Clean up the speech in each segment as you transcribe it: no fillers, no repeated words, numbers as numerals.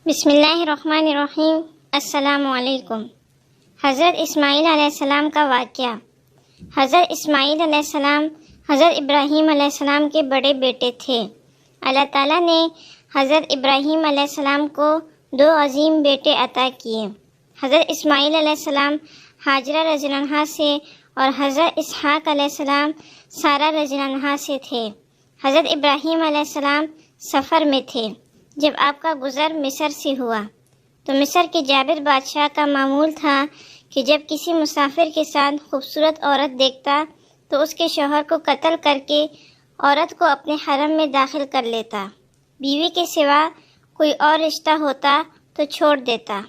بسم اللہ الرحمن الرحیم۔ السلام علیکم۔ حضرت اسماعیل علیہ السلام کا واقعہ۔ حضرت اسماعیل علیہ السلام حضرت ابراہیم علیہ السلام کے بڑے بیٹے تھے۔ اللہ تعالیٰ نے حضرت ابراہیم علیہ السلام کو 2 عظیم بیٹے عطا کیے۔ حضرت اسماعیل علیہ السلام ہاجرہ رضی اللہ عنہا سے اور حضرت اسحاق علیہ السلام سارہ رضی اللہ عنہا سے تھے۔ حضرت ابراہیم علیہ السلام سفر میں تھے جب آپ کا گزر مصر سے ہوا، تو مصر کے جابر بادشاہ کا معمول تھا کہ جب کسی مسافر کے ساتھ خوبصورت عورت دیکھتا تو اس کے شوہر کو قتل کر کے عورت کو اپنے حرم میں داخل کر لیتا، بیوی کے سوا کوئی اور رشتہ ہوتا تو چھوڑ دیتا۔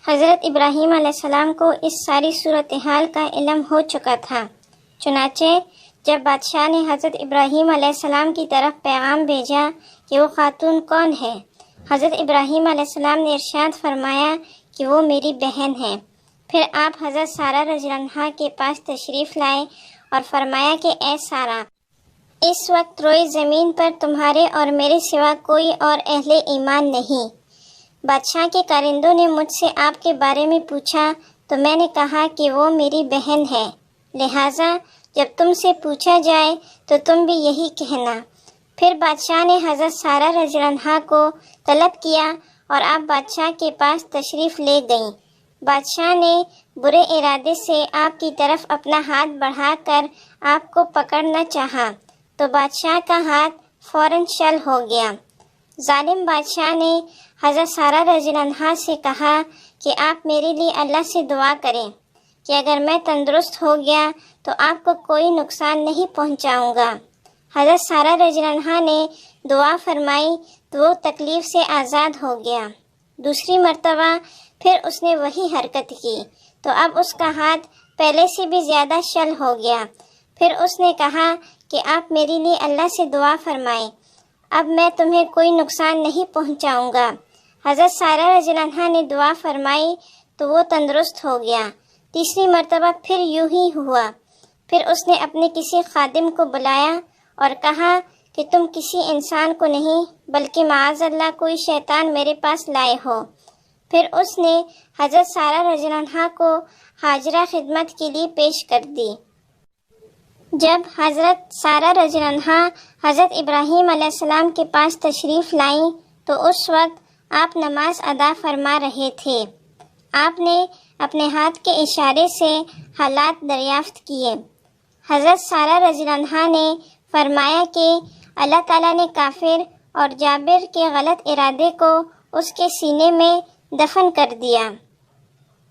حضرت ابراہیم علیہ السلام کو اس ساری صورتحال کا علم ہو چکا تھا، چنانچہ جب بادشاہ نے حضرت ابراہیم علیہ السلام کی طرف پیغام بھیجا کہ وہ خاتون کون ہے، حضرت ابراہیم علیہ السلام نے ارشاد فرمایا کہ وہ میری بہن ہے۔ پھر آپ حضرت سارہ رضی اللہ عنہا کے پاس تشریف لائے اور فرمایا کہ اے سارہ، اس وقت روئے زمین پر تمہارے اور میرے سوا کوئی اور اہل ایمان نہیں۔ بادشاہ کے کارندوں نے مجھ سے آپ کے بارے میں پوچھا تو میں نے کہا کہ وہ میری بہن ہے، لہٰذا جب تم سے پوچھا جائے تو تم بھی یہی کہنا۔ پھر بادشاہ نے حضرت سارہ رضی اللہ عنہا کو طلب کیا اور آپ بادشاہ کے پاس تشریف لے گئیں۔ بادشاہ نے برے ارادے سے آپ کی طرف اپنا ہاتھ بڑھا کر آپ کو پکڑنا چاہا تو بادشاہ کا ہاتھ فوراً شل ہو گیا۔ ظالم بادشاہ نے حضرت سارہ رضی اللہ عنہا سے کہا کہ آپ میرے لیے اللہ سے دعا کریں کہ اگر میں تندرست ہو گیا تو آپ کو کوئی نقصان نہیں پہنچاؤں گا۔ حضرت سارہ رضی اللہ عنہا نے دعا فرمائی تو وہ تکلیف سے آزاد ہو گیا۔ دوسری مرتبہ پھر اس نے وہی حرکت کی تو اب اس کا ہاتھ پہلے سے بھی زیادہ شل ہو گیا۔ پھر اس نے کہا کہ آپ میرے لیے اللہ سے دعا فرمائیں، اب میں تمہیں کوئی نقصان نہیں پہنچاؤں گا۔ حضرت سارہ رضی اللہ عنہا نے دعا فرمائی تو وہ تندرست ہو گیا۔ تیسری مرتبہ پھر یوں ہی ہوا۔ پھر اس نے اپنے کسی خادم کو بلایا اور کہا کہ تم کسی انسان کو نہیں بلکہ معاذ اللہ کوئی شیطان میرے پاس لائے ہو۔ پھر اس نے حضرت سارہ رضی اللہ عنہا کو حاجرہ خدمت کے لیے پیش کر دی۔ جب حضرت سارہ رضی اللہ عنہا حضرت ابراہیم علیہ السلام کے پاس تشریف لائیں تو اس وقت آپ نماز ادا فرما رہے تھے۔ آپ نے اپنے ہاتھ کے اشارے سے حالات دریافت کیے۔ حضرت سارہ رضی اللہ عنہا نے فرمایا کہ اللہ تعالیٰ نے کافر اور جابر کے غلط ارادے کو اس کے سینے میں دفن کر دیا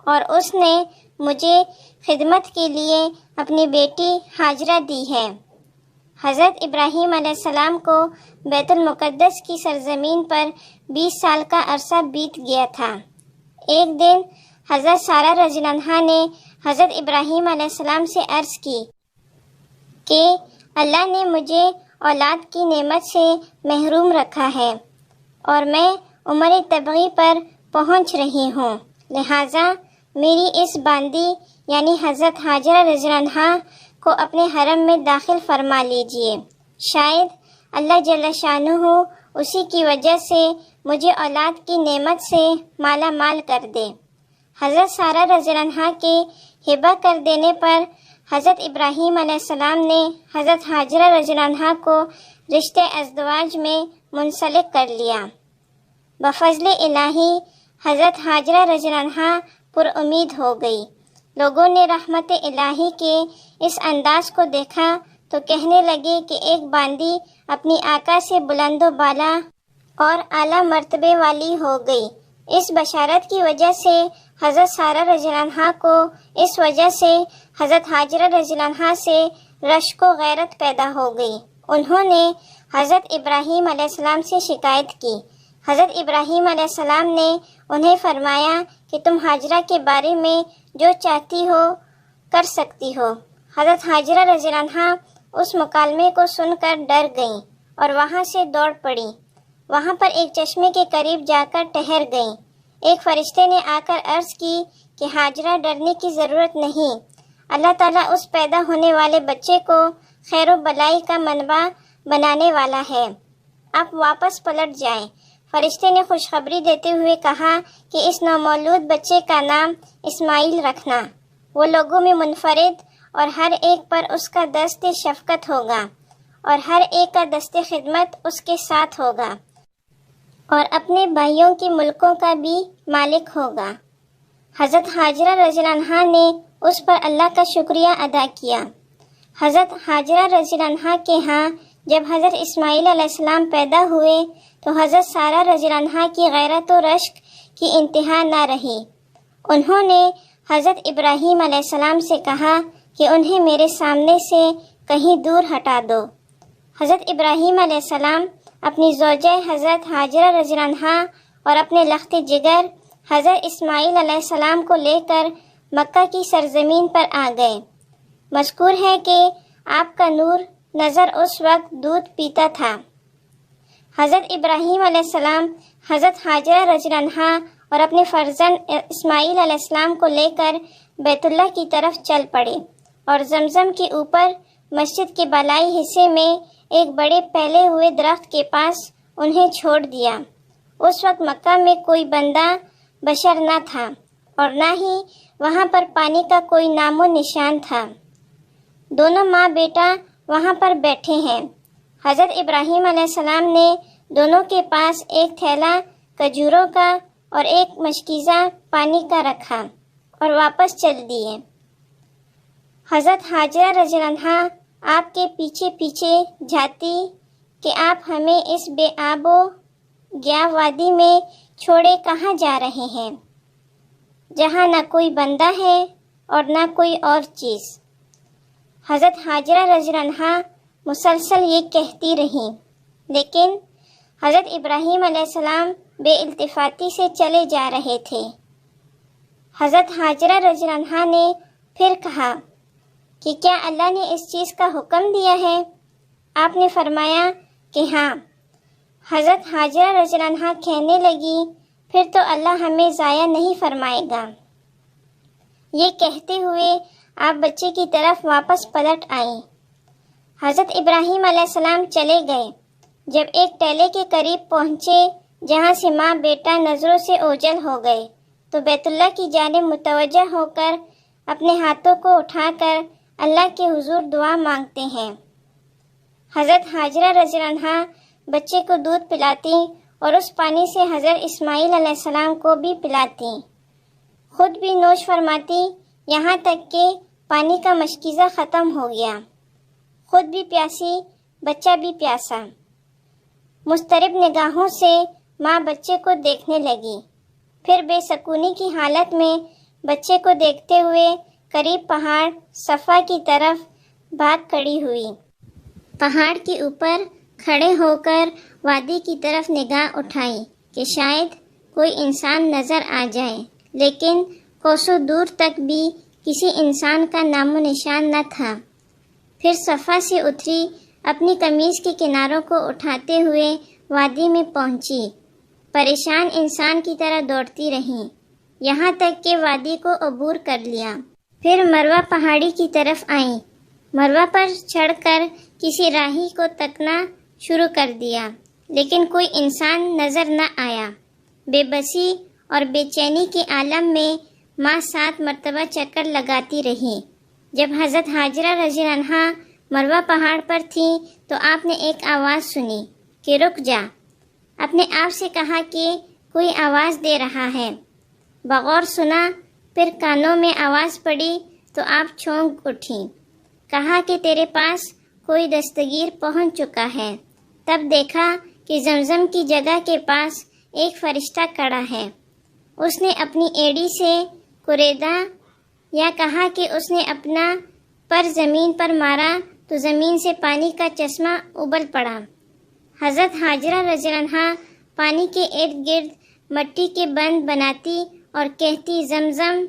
اور اس نے مجھے خدمت کے لیے اپنی بیٹی ہاجرہ دی ہے۔ حضرت ابراہیم علیہ السلام کو بیت المقدس کی سرزمین پر 20 سال کا عرصہ بیت گیا تھا۔ ایک دن حضرت سارہ رضی اللہ عنہا نے حضرت ابراہیم علیہ السلام سے عرض کی کہ اللہ نے مجھے اولاد کی نعمت سے محروم رکھا ہے اور میں عمر تبغی پر پہنچ رہی ہوں، لہٰذا میری اس باندی یعنی حضرت ہاجرہ رضی اللہ عنہا کو اپنے حرم میں داخل فرما لیجئے، شاید اللہ جل شانہ اسی کی وجہ سے مجھے اولاد کی نعمت سے مالا مال کر دے۔ حضرت سارہ رضی اللہ عنہا کے ہبہ کر دینے پر حضرت ابراہیم علیہ السلام نے حضرت ہاجرہ رضی اللہ عنہا کو رشتے ازدواج میں منسلک کر لیا۔ بفضل الہی حضرت ہاجرہ رضی اللہ عنہا پر امید ہو گئی۔ لوگوں نے رحمت الہی کے اس انداز کو دیکھا تو کہنے لگے کہ ایک باندی اپنی آقا سے بلند و بالا اور اعلیٰ مرتبے والی ہو گئی۔ اس بشارت کی وجہ سے حضرت سارہ رضی اللہ عنہا کو اس وجہ سے حضرت ہاجرہ رضی اللہ عنہا سے رشک و غیرت پیدا ہو گئی۔ انہوں نے حضرت ابراہیم علیہ السلام سے شکایت کی۔ حضرت ابراہیم علیہ السلام نے انہیں فرمایا کہ تم ہاجرہ کے بارے میں جو چاہتی ہو کر سکتی ہو۔ حضرت ہاجرہ رضی اللہ عنہا اس مکالمے کو سن کر ڈر گئیں اور وہاں سے دوڑ پڑیں۔ وہاں پر ایک چشمے کے قریب جا کر ٹھہر گئیں۔ ایک فرشتے نے آ کر عرض کی کہ ہاجرہ ڈرنے کی ضرورت نہیں، اللہ تعالیٰ اس پیدا ہونے والے بچے کو خیر و بلائی کا منبع بنانے والا ہے، آپ واپس پلٹ جائیں۔ فرشتے نے خوشخبری دیتے ہوئے کہا کہ اس نومولود بچے کا نام اسماعیل رکھنا۔ وہ لوگوں میں منفرد اور ہر ایک پر اس کا دست شفقت ہوگا اور ہر ایک کا دست خدمت اس کے ساتھ ہوگا اور اپنے بھائیوں کے ملکوں کا بھی مالک ہوگا۔ حضرت حاجرہ رضی اللہ عنہا نے اس پر اللہ کا شکریہ ادا کیا۔ حضرت حاجرہ رضی اللہ عنہا کے ہاں جب حضرت اسماعیل علیہ السلام پیدا ہوئے تو حضرت سارہ رضی اللہ عنہا کی غیرت و رشک کی انتہا نہ رہی۔ انہوں نے حضرت ابراہیم علیہ السلام سے کہا کہ انہیں میرے سامنے سے کہیں دور ہٹا دو۔ حضرت ابراہیم علیہ السلام اپنی زوجہ حضرت حاجرہ رضی اللہ عنہا اور اپنے لخت جگر حضرت اسماعیل علیہ السلام کو لے کر مکہ کی سرزمین پر آ گئے۔ مذکور ہے کہ آپ کا نور نظر اس وقت دودھ پیتا تھا۔ حضرت ابراہیم علیہ السلام حضرت حاجرہ رضی اللہ عنہا اور اپنے فرزند اسماعیل علیہ السلام کو لے کر بیت اللہ کی طرف چل پڑے اور زمزم کے اوپر مسجد کے بالائی حصے میں ایک بڑے پھیلے ہوئے درخت کے پاس انہیں چھوڑ دیا۔ اس وقت مکہ میں کوئی بندہ بشر نہ تھا اور نہ ہی وہاں پر پانی کا کوئی نام و نشان تھا۔ دونوں ماں بیٹا وہاں پر بیٹھے ہیں۔ حضرت ابراہیم علیہ السلام نے دونوں کے پاس ایک تھیلا کھجوروں کا اور ایک مشکیزہ پانی کا رکھا اور واپس چل دیے۔ حضرت حاجرہ رضی اللہ عنہا آپ کے پیچھے پیچھے جاتی کہ آپ ہمیں اس بے آب و گیا وادی میں چھوڑے کہاں جا رہے ہیں جہاں نہ کوئی بندہ ہے اور نہ کوئی اور چیز۔ حضرت حاجرہ رضی اللہ عنہا مسلسل یہ کہتی رہیں، لیکن حضرت ابراہیم علیہ السلام بے التفاتی سے چلے جا رہے تھے۔ حضرت حاجرہ رضی اللہ عنہا نے پھر کہا کہ کیا اللہ نے اس چیز کا حکم دیا ہے؟ آپ نے فرمایا کہ ہاں۔ حضرت حاجرہ رضی اللہ عنہا کہنے لگی پھر تو اللہ ہمیں ضائع نہیں فرمائے گا۔ یہ کہتے ہوئے آپ بچے کی طرف واپس پلٹ آئیں۔ حضرت ابراہیم علیہ السلام چلے گئے۔ جب ایک ٹیلے کے قریب پہنچے جہاں سے ماں بیٹا نظروں سے اوجھل ہو گئے تو بیت اللہ کی جانب متوجہ ہو کر اپنے ہاتھوں کو اٹھا کر اللہ کے حضور دعا مانگتے ہیں۔ حضرت حاجرہ رضی اللہ عنہا بچے کو دودھ پلاتی اور اس پانی سے حضرت اسماعیل علیہ السلام کو بھی پلاتی، خود بھی نوش فرماتی، یہاں تک کہ پانی کا مشکیزہ ختم ہو گیا۔ خود بھی پیاسی، بچہ بھی پیاسا۔ مضطرب نگاہوں سے ماں بچے کو دیکھنے لگی، پھر بے سکونی کی حالت میں بچے کو دیکھتے ہوئے قریب پہاڑ صفا کی طرف بھاگ کھڑی ہوئی۔ پہاڑ کے اوپر کھڑے ہو کر وادی کی طرف نگاہ اٹھائی کہ شاید کوئی انسان نظر آ جائے، لیکن کوسوں دور تک بھی کسی انسان کا نام و نشان نہ تھا۔ پھر صفا سے اتری، اپنی قمیض کے کناروں کو اٹھاتے ہوئے وادی میں پہنچی، پریشان انسان کی طرح دوڑتی رہیں، یہاں تک کہ وادی کو عبور کر لیا۔ پھر مروہ پہاڑی کی طرف آئیں، مروہ پر چڑھ کر کسی راہی کو تکنا شروع کر دیا، لیکن کوئی انسان نظر نہ آیا۔ بے بسی اور بے چینی کے عالم میں ماں 7 مرتبہ چکر لگاتی رہی۔ جب حضرت حاجرہ رضی اللہ عنہا مروہ پہاڑ پر تھیں تو آپ نے ایک آواز سنی کہ رک جا۔ اپنے آپ سے کہا کہ کوئی آواز دے رہا ہے۔ بغور سنا، پھر کانوں میں آواز پڑی تو آپ چونک اٹھی۔ کہا کہ تیرے پاس کوئی دستگیر پہنچ چکا ہے۔ تب دیکھا کہ زمزم کی جگہ کے پاس ایک فرشتہ کھڑا ہے۔ اس نے اپنی ایڑی سے کوریدا یا کہا کہ اس نے اپنا پر زمین پر مارا تو زمین سے پانی کا چشمہ ابل پڑا۔ حضرت حاجرہ رضی اللہ عنہا پانی کے ارد گرد مٹی کے بند بناتی اور کہتی زمزم،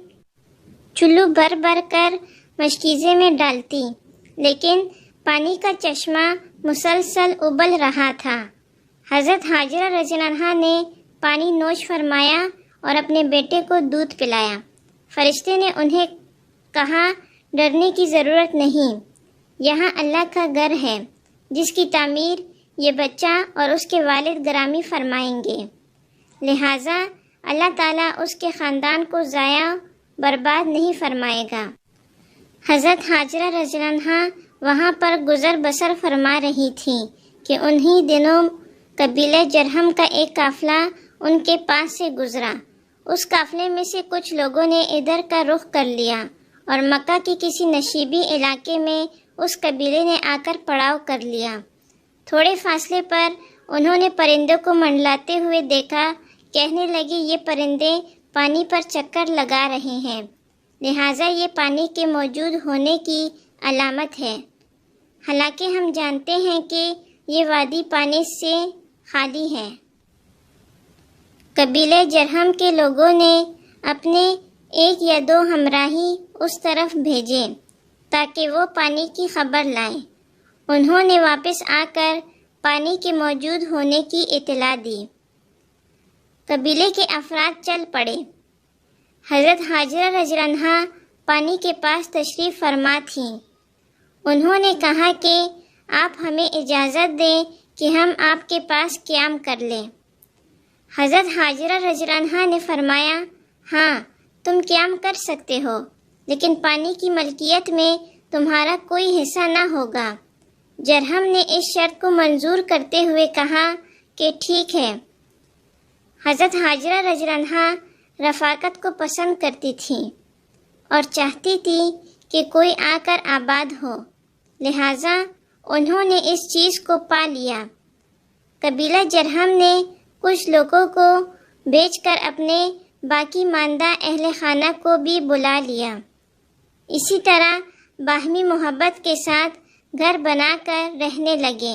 چلو بھر بھر کر مشکیزے میں ڈالتی، لیکن پانی کا چشمہ مسلسل ابل رہا تھا۔ حضرت حاجرہ رضی اللہ عنہا نے پانی نوش فرمایا اور اپنے بیٹے کو دودھ پلایا۔ فرشتے نے انہیں کہا ڈرنے کی ضرورت نہیں، یہاں اللہ کا گھر ہے جس کی تعمیر یہ بچہ اور اس کے والد گرامی فرمائیں گے، لہٰذا اللہ تعالیٰ اس کے خاندان کو ضائع برباد نہیں فرمائے گا۔ حضرت ہاجرہ رضی اللہ عنہا وہاں پر گزر بسر فرما رہی تھیں کہ انہی دنوں قبیلہ جرہم کا ایک قافلہ ان کے پاس سے گزرا۔ اس قافلے میں سے کچھ لوگوں نے ادھر کا رخ کر لیا اور مکہ کے کسی نشیبی علاقے میں اس قبیلے نے آ کر پڑاؤ کر لیا۔ تھوڑے فاصلے پر انہوں نے پرندوں کو منڈلاتے ہوئے دیکھا، کہنے لگے یہ پرندے پانی پر چکر لگا رہے ہیں، لہٰذا یہ پانی کے موجود ہونے کی علامت ہے۔ حالانکہ ہم جانتے ہیں کہ یہ وادی پانی سے خالی ہے۔ قبیلہ جرہم کے لوگوں نے اپنے ایک یا دو ہمراہی اس طرف بھیجے تاکہ وہ پانی کی خبر لائیں۔ انہوں نے واپس آ کر پانی کے موجود ہونے کی اطلاع دی۔ قبیلے کے افراد چل پڑے۔ حضرت ہاجرہ رضی اللہ عنہا پانی کے پاس تشریف فرما تھیں۔ انہوں نے کہا کہ آپ ہمیں اجازت دیں کہ ہم آپ کے پاس قیام کر لیں۔ حضرت ہاجرہ رضی اللہ عنہا نے فرمایا، ہاں تم قیام کر سکتے ہو، لیکن پانی کی ملکیت میں تمہارا کوئی حصہ نہ ہوگا۔ جرہم نے اس شرط کو منظور کرتے ہوئے کہا کہ ٹھیک ہے۔ حضرت ہاجرہ رضی اللہ عنہا رفاقت کو پسند کرتی تھیں اور چاہتی تھی کہ کوئی آ کر آباد ہو، لہٰذا انہوں نے اس چیز کو پا لیا۔ قبیلہ جرہم نے کچھ لوگوں کو بیچ کر اپنے باقی ماندہ اہل خانہ کو بھی بلا لیا۔ اسی طرح باہمی محبت کے ساتھ گھر بنا کر رہنے لگے۔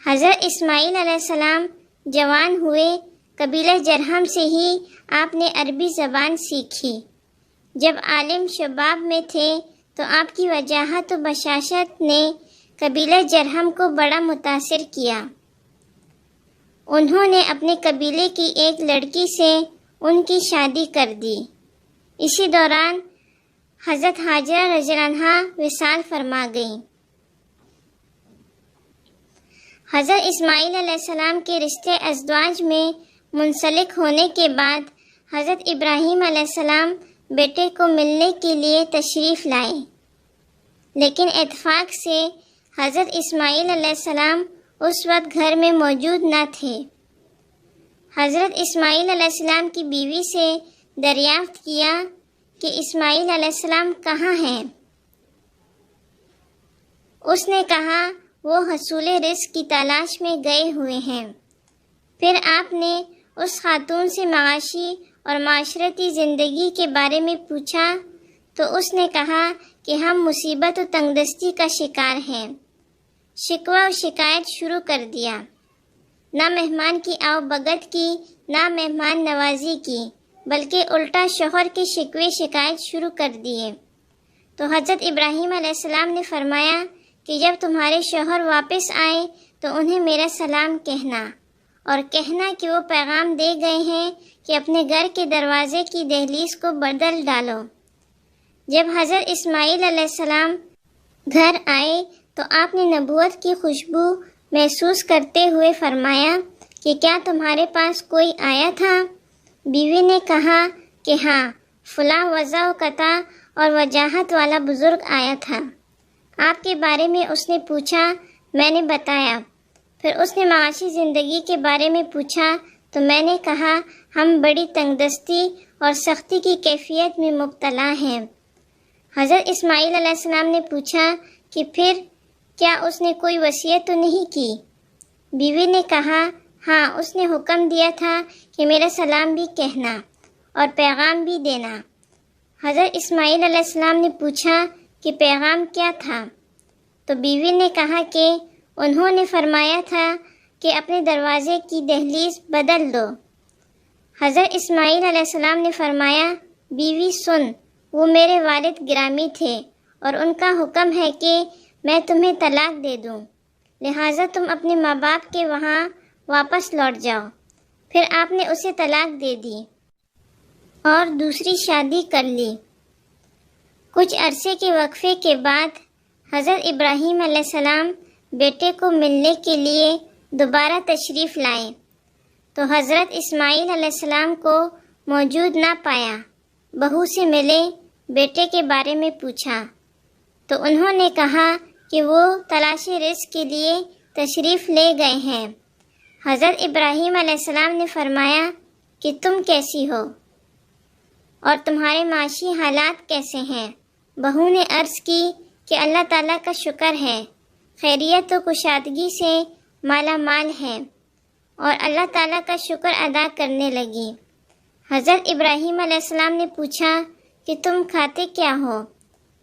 حضرت اسماعیل علیہ السلام جوان ہوئے۔ قبیلہ جرہم سے ہی آپ نے عربی زبان سیکھی۔ جب عالم شباب میں تھے تو آپ کی وجاہت و بشاشت نے قبیلہ جرہم کو بڑا متاثر کیا۔ انہوں نے اپنے قبیلے کی ایک لڑکی سے ان کی شادی کر دی۔ اسی دوران حضرت ہاجرہ رضی اللہ عنہا وصال فرما گئیں۔ حضرت اسماعیل علیہ السلام کے رشتے ازدواج میں منسلک ہونے کے بعد حضرت ابراہیم علیہ السلام بیٹے کو ملنے کے لیے تشریف لائے، لیکن اتفاق سے حضرت اسماعیل علیہ السلام اس وقت گھر میں موجود نہ تھے۔ حضرت اسماعیل علیہ السلام کی بیوی سے دریافت کیا کہ اسماعیل علیہ السلام کہاں ہیں؟ اس نے کہا وہ حصول رزق کی تلاش میں گئے ہوئے ہیں۔ پھر آپ نے اس خاتون سے معاشی اور معاشرتی زندگی کے بارے میں پوچھا تو اس نے کہا کہ ہم مصیبت و تنگدستی کا شکار ہیں۔ شکوہ و شکایت شروع کر دیا، نہ مہمان کی آؤ بگت کی، نہ مہمان نوازی کی، بلکہ الٹا شوہر کے شکوے شکایت شروع کر دیے۔ تو حضرت ابراہیم علیہ السلام نے فرمایا کہ جب تمہارے شوہر واپس آئیں تو انہیں میرا سلام کہنا اور کہنا کہ وہ پیغام دے گئے ہیں کہ اپنے گھر کے دروازے کی دہلیز کو بدل ڈالو۔ جب حضرت اسماعیل علیہ السلام گھر آئے تو آپ نے نبوت کی خوشبو محسوس کرتے ہوئے فرمایا کہ کیا تمہارے پاس کوئی آیا تھا؟ بیوی نے کہا کہ ہاں، فلاں وضع و قطع اور وجاہت والا بزرگ آیا تھا۔ آپ کے بارے میں اس نے پوچھا، میں نے بتایا۔ پھر اس نے معاشی زندگی کے بارے میں پوچھا تو میں نے کہا ہم بڑی تنگدستی اور سختی کی کیفیت میں مبتلا ہیں۔ حضرت اسماعیل علیہ السلام نے پوچھا کہ پھر کیا اس نے کوئی وصیت تو نہیں کی؟ بیوی نے کہا ہاں، اس نے حکم دیا تھا کہ میرا سلام بھی کہنا اور پیغام بھی دینا۔ حضرت اسماعیل علیہ السلام نے پوچھا کہ پیغام کیا تھا؟ تو بیوی نے کہا کہ انہوں نے فرمایا تھا کہ اپنے دروازے کی دہلیز بدل دو۔ حضرت اسماعیل علیہ السلام نے فرمایا، بیوی سن، وہ میرے والد گرامی تھے اور ان کا حکم ہے کہ میں تمہیں طلاق دے دوں، لہٰذا تم اپنے ماں باپ کے وہاں واپس لوٹ جاؤ۔ پھر آپ نے اسے طلاق دے دی اور دوسری شادی کر لی۔ کچھ عرصے کے وقفے کے بعد حضرت ابراہیم علیہ السلام بیٹے کو ملنے کے لیے دوبارہ تشریف لائے تو حضرت اسماعیل علیہ السلام کو موجود نہ پایا۔ بہو سے ملے، بیٹے کے بارے میں پوچھا تو انہوں نے کہا کہ وہ تلاش رزق کے لیے تشریف لے گئے ہیں۔ حضرت ابراہیم علیہ السلام نے فرمایا کہ تم کیسی ہو اور تمہارے معاشی حالات کیسے ہیں؟ بہو نے عرض کی کہ اللہ تعالیٰ کا شکر ہے، خیریت و کشادگی سے مالا مال ہے، اور اللہ تعالیٰ کا شکر ادا کرنے لگی۔ حضرت ابراہیم علیہ السلام نے پوچھا کہ تم کھاتے کیا ہو؟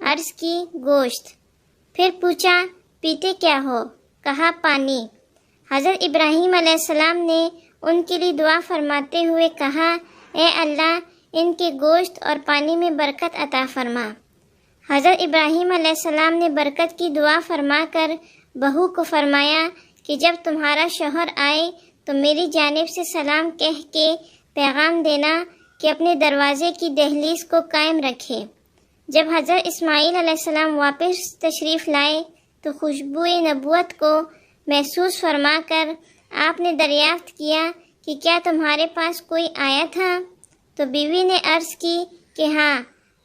عرض کی گوشت۔ پھر پوچھا پیتے کیا ہو؟ کہا پانی۔ حضرت ابراہیم علیہ السلام نے ان کے لیے دعا فرماتے ہوئے کہا اے اللہ ان کے گوشت اور پانی میں برکت عطا فرما۔ حضرت ابراہیم علیہ السلام نے برکت کی دعا فرما کر بہو کو فرمایا کہ جب تمہارا شوہر آئے تو میری جانب سے سلام کہہ کے پیغام دینا کہ اپنے دروازے کی دہلیز کو قائم رکھے۔ جب حضرت اسماعیل علیہ السلام واپس تشریف لائے تو خوشبوئے نبوت کو محسوس فرما کر آپ نے دریافت کیا کہ کیا تمہارے پاس کوئی آیا تھا؟ تو بیوی نے عرض کی کہ ہاں،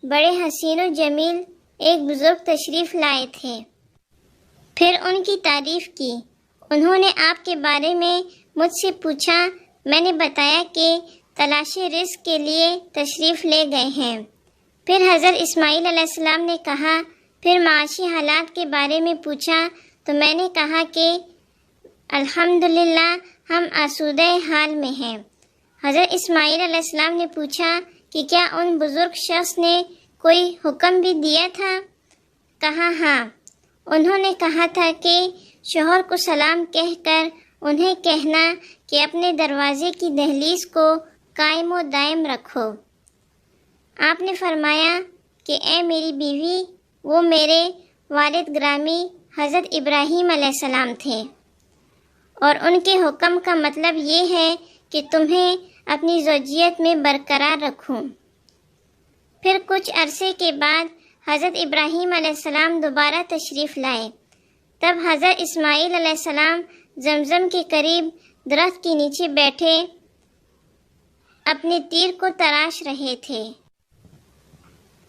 بڑے حسین و جمیل ایک بزرگ تشریف لائے تھے۔ پھر ان کی تعریف کی۔ انہوں نے آپ کے بارے میں مجھ سے پوچھا، میں نے بتایا کہ تلاش رزق کے لیے تشریف لے گئے ہیں۔ پھر حضرت اسماعیل علیہ السلام نے کہا، پھر معاشی حالات کے بارے میں پوچھا تو میں نے کہا کہ الحمدللہ ہم آسودہ حال میں ہیں۔ حضرت اسماعیل علیہ السلام نے پوچھا کہ کیا ان بزرگ شخص نے کوئی حکم بھی دیا تھا؟ کہا ہاں، انہوں نے کہا تھا کہ شوہر کو سلام کہہ کر انہیں کہنا کہ اپنے دروازے کی دہلیز کو قائم و دائم رکھو۔ آپ نے فرمایا کہ اے میری بیوی، وہ میرے والد گرامی حضرت ابراہیم علیہ السلام تھے، اور ان کے حکم کا مطلب یہ ہے کہ تمہیں اپنی زوجیت میں برقرار رکھوں۔ پھر کچھ عرصے کے بعد حضرت ابراہیم علیہ السلام دوبارہ تشریف لائے۔ تب حضرت اسماعیل علیہ السلام زمزم کے قریب درخت کے نیچے بیٹھے اپنے تیر کو تراش رہے تھے۔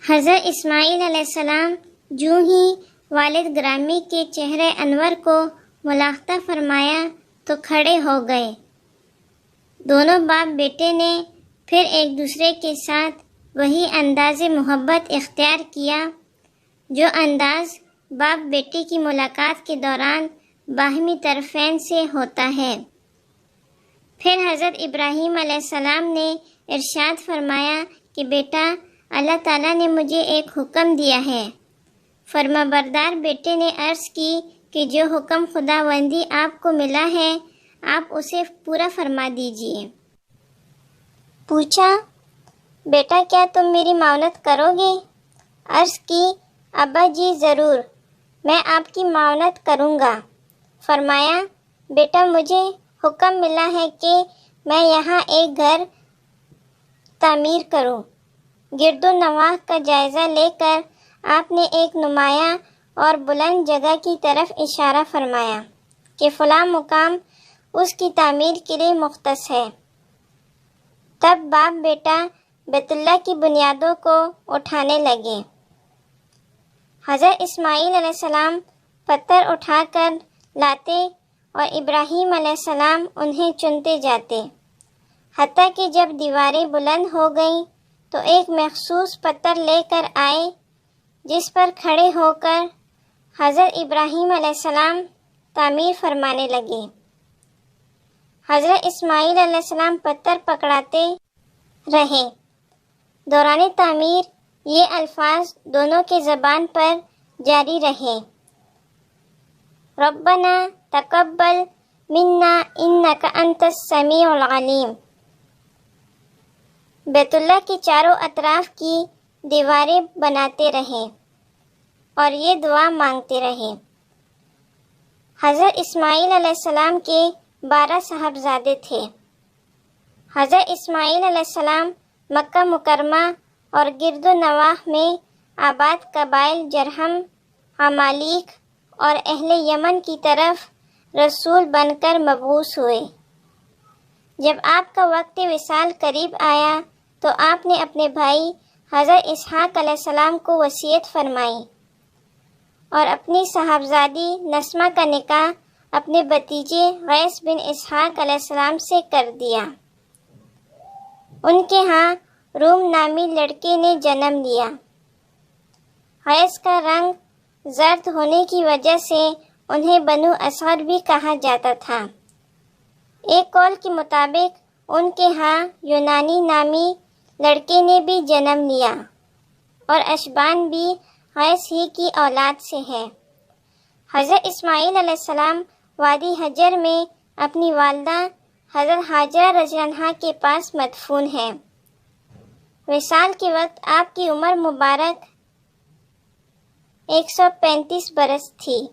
حضرت اسماعیل علیہ السلام جو ہی والد گرامی کے چہرے انور کو ملاحظہ فرمایا تو کھڑے ہو گئے۔ دونوں باپ بیٹے نے پھر ایک دوسرے کے ساتھ وہی انداز محبت اختیار کیا جو انداز باپ بیٹے کی ملاقات کے دوران باہمی طرفین سے ہوتا ہے۔ پھر حضرت ابراہیم علیہ السلام نے ارشاد فرمایا کہ بیٹا، اللہ تعالیٰ نے مجھے ایک حکم دیا ہے۔ فرما بردار بیٹے نے عرض کی کہ جو حکم خداوندی آپ کو ملا ہے آپ اسے پورا فرما دیجیے۔ پوچھا بیٹا کیا تم میری معاونت کرو گے؟ عرض کی ابا جی ضرور، میں آپ کی معاونت کروں گا۔ فرمایا بیٹا مجھے حکم ملا ہے کہ میں یہاں ایک گھر تعمیر کروں۔ گرد و نواح کا جائزہ لے کر آپ نے ایک نمایاں اور بلند جگہ کی طرف اشارہ فرمایا کہ فلاں مقام اس کی تعمیر کے لیے مختص ہے۔ تب باپ بیٹا بیت اللہ کی بنیادوں کو اٹھانے لگے۔ حضرت اسماعیل علیہ السلام پتھر اٹھا کر لاتے اور ابراہیم علیہ السلام انہیں چنتے جاتے، حتیٰ کہ جب دیواریں بلند ہو گئیں تو ایک مخصوص پتھر لے کر آئے جس پر کھڑے ہو کر حضرت ابراہیم علیہ السلام تعمیر فرمانے لگے۔ حضرت اسماعیل علیہ السلام پتھر پکڑاتے رہے۔ دوران تعمیر یہ الفاظ دونوں کے زبان پر جاری رہے، ربنا تقبل منا انک انت السمیع العلیم۔ بیت اللہ کے چاروں اطراف کی دیواریں بناتے رہے اور یہ دعا مانگتے رہے۔ حضرت اسماعیل علیہ السلام کے 12 صاحبزادے تھے۔ حضرت اسماعیل علیہ السلام مکہ مکرمہ اور گرد و نواح میں آباد قبائل جرہم، عمالیق اور اہل یمن کی طرف رسول بن کر مبعوث ہوئے۔ جب آپ کا وقت وصال قریب آیا تو آپ نے اپنے بھائی حضرت اسحاق علیہ السلام کو وصیت فرمائی اور اپنی صاحبزادی نسمہ کا نکاح اپنے بھتیجے قیس بن اسحاق علیہ السلام سے کر دیا۔ ان کے ہاں روم نامی لڑکے نے جنم لیا۔ قیس کا رنگ زرد ہونے کی وجہ سے انہیں بنو اسد بھی کہا جاتا تھا۔ ایک قول کے مطابق ان کے ہاں یونانی نامی لڑکے نے بھی جنم لیا اور اشبان بھی قیس ہی کی اولاد سے ہے۔ حضرت اسماعیل علیہ السلام وادی حجر میں اپنی والدہ حضرت حاجرہ رضی اللہ عنہا کے پاس مدفون ہیں۔ وصال کے وقت آپ کی عمر مبارک 135 برس تھی۔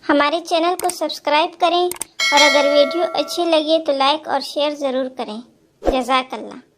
ہمارے چینل کو سبسکرائب کریں اور اگر ویڈیو اچھی لگے تو لائک اور شیئر ضرور کریں۔ جزاک اللہ۔